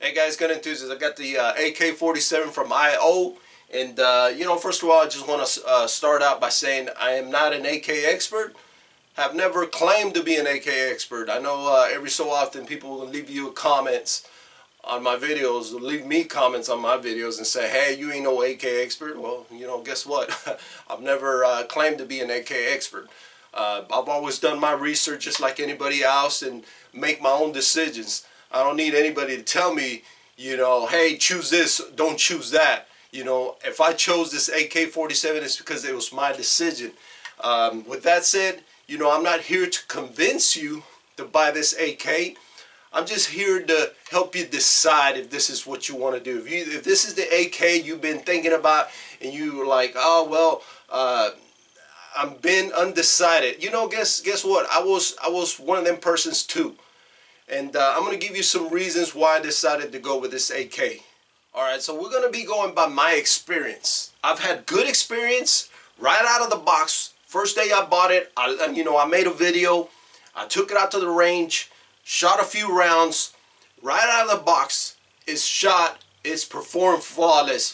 Hey guys, gun enthusiasts, I got the AK-47 from IO, and first of all, I just want to start out by saying I am not an AK expert. Have never claimed to be an AK expert. I know every so often people will leave you comments on my videos, leave me comments on my videos and say, hey, you ain't no AK expert. Well, guess what? I've never claimed to be an AK expert. I've always done my research just like anybody else and make my own decisions. I don't need anybody to tell me, hey, choose this, don't choose that. If I chose this AK-47, it's because it was my decision. With that said, I'm not here to convince you to buy this AK. I'm just here to help you decide if this is what you want to do. If this is the AK you've been thinking about and you're like, oh, well, I'm been undecided. Guess what? I was one of them persons too. And I'm going to give you some reasons why I decided to go with this AK. Alright, so we're going to be going by my experience. I've had good experience right out of the box. First day I bought it, I made a video. I took it out to the range, shot a few rounds. Right out of the box, it's shot, it's performed flawless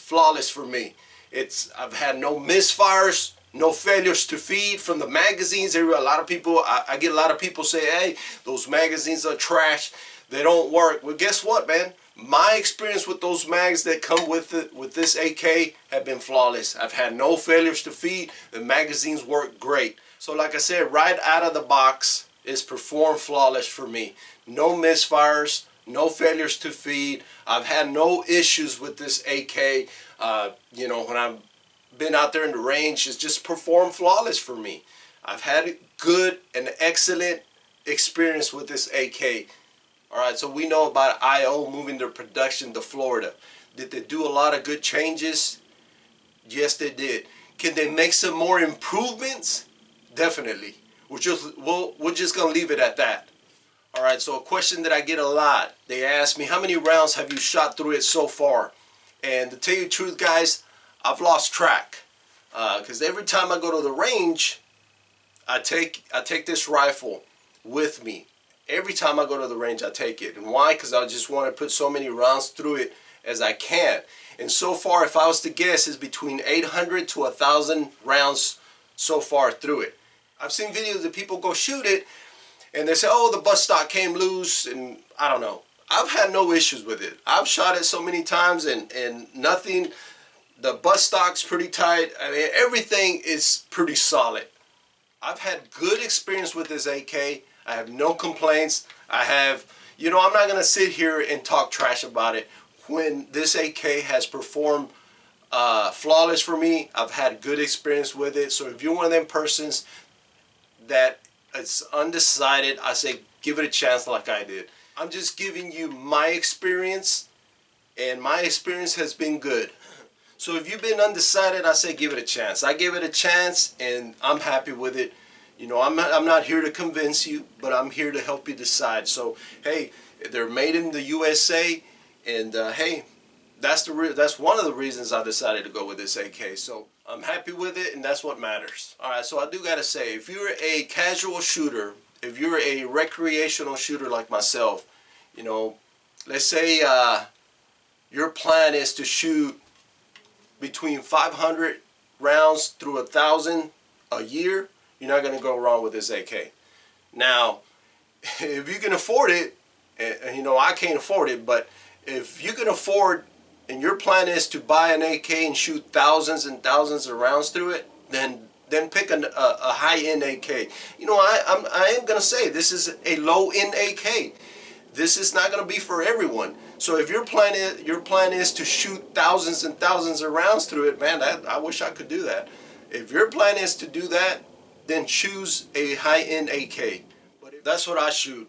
for me. I've had no misfires, no failures to feed from the magazines. A lot of people, I get a lot of people say, hey, those magazines are trash, they don't work. Well, guess what, man? My experience with those mags that come with it, with this AK, have been flawless. I've had no failures to feed. The magazines work great. So like I said, right out of the box, it's performed flawless for me. No misfires, no failures to feed. I've had no issues with this AK. When I've been out there in the range, it's just performed flawless for me. I've had good and excellent experience with this AK. Alright, so we know about IO moving their production to Florida. Did they do a lot of good changes? Yes, they did. Can they make some more improvements? Definitely. We're just going to leave it at that. Alright, so a question that I get a lot. They ask me, how many rounds have you shot through it so far? And to tell you the truth, guys, I've lost track. Because every time I go to the range, I take this rifle with me. Every time I go to the range, I take it. And why? Because I just want to put so many rounds through it as I can. And so far, if I was to guess, it's between 800 to 1,000 rounds so far through it. I've seen videos that people go shoot it, and they say, oh, the butt stock came loose, and I don't know. I've had no issues with it. I've shot it so many times, and nothing. The butt stock's pretty tight. I mean, everything is pretty solid. I've had good experience with this AK. I have no complaints. I'm not going to sit here and talk trash about it. When this AK has performed flawless for me, I've had good experience with it. So if you're one of them persons that it's undecided, I say give it a chance like I did. I'm just giving you my experience, and my experience has been good. So if you've been undecided, I say give it a chance. I gave it a chance, and I'm happy with it. I'm not here to convince you, but I'm here to help you decide. So, hey, they're made in the USA, and hey, that's one of the reasons I decided to go with this AK. So I'm happy with it, and that's what matters. All right, so I do gotta say, if you're a casual shooter, if you're a recreational shooter like myself, let's say your plan is to shoot between 500 rounds through 1,000 a year, you're not going to go wrong with this AK. Now, if you can afford it, and I can't afford it, but if you can afford, and your plan is to buy an AK and shoot thousands and thousands of rounds through it, then pick a high-end AK. I am going to say this is a low-end AK. This is not going to be for everyone. So if your plan is to shoot thousands and thousands of rounds through it, man, I wish I could do that. If your plan is to do that, then choose a high-end AK. But that's what I shoot,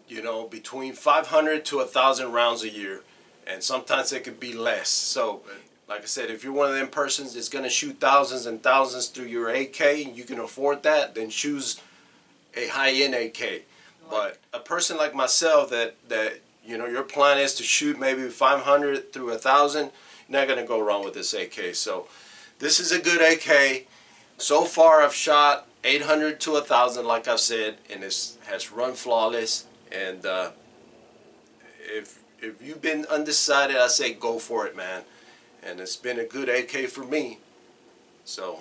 between 500 to 1,000 rounds a year. And sometimes it could be less. So, like I said, if you're one of them persons that's going to shoot thousands and thousands through your AK, and you can afford that, then choose a high-end AK. But a person like myself that your plan is to shoot maybe 500 through 1,000, you're not going to go wrong with this AK. So this is a good AK. So far I've shot 800 to 1,000, like I've said, and it has run flawless, and if you've been undecided, I say go for it, man. And it's been a good AK for me. So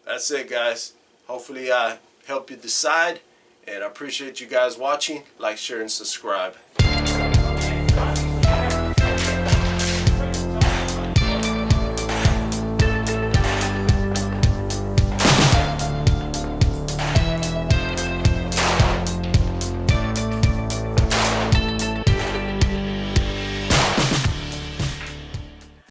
that's it, guys. Hopefully I help you decide, and I appreciate you guys watching. Like, share, and subscribe.